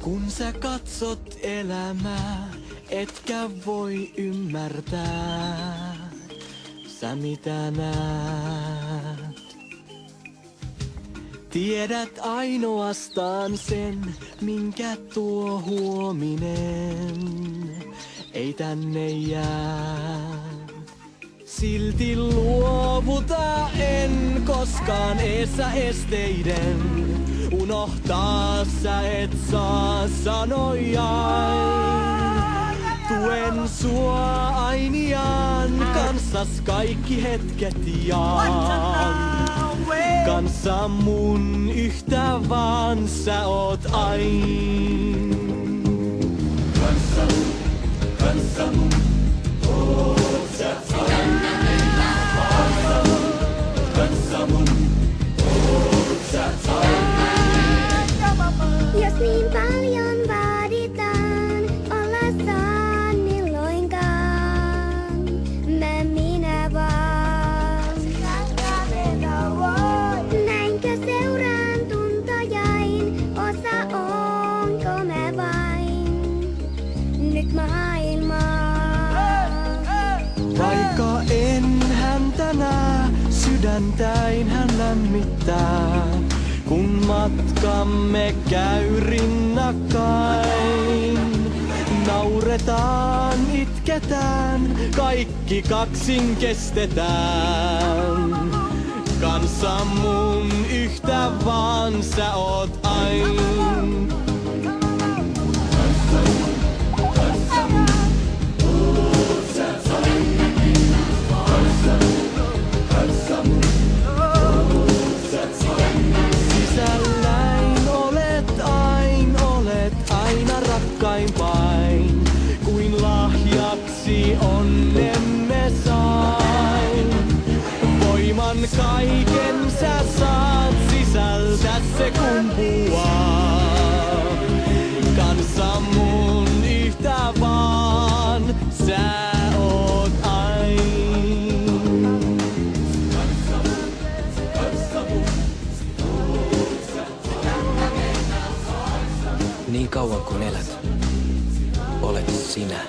Kun sä katsot elämää, etkä voi ymmärtää, sä mitä näet. Tiedät ainoastaan sen, minkä tuo huominen ei tänne jää. Silti luovuta en koskaan eessä esteiden. Unohtaa sä et saa sanojain. Tuen sua ainiaan, kanssas kaikki hetket jaan. Kanssa mun yhtä vaan sä oot ain. Kanssa mun oot sä ain. Kanssa mun oot sä ain. Jos niin paljon vaaditaan, olla saan milloinkaan. Minä vaan. Näinkö seuraan tuntojain, osa onko mä vain nyt maailmaa? Vaikka en häntä näe, sydäntäin hän lämmittää. Kun matkamme käy rinnakkain, nauretaan, itketään, kaikki kaksin kestetään. Kanssa mun yhtä vaan sä oot ain. Sisälläin olet aina rakkaimpain, kuin lahjaksi onnemme sain. Voiman kaiken sä saat, sisältä se kumpuaa. Kanssa mun yhtä vaan sä oot ain. Niin kauan kun elät, olet sinä.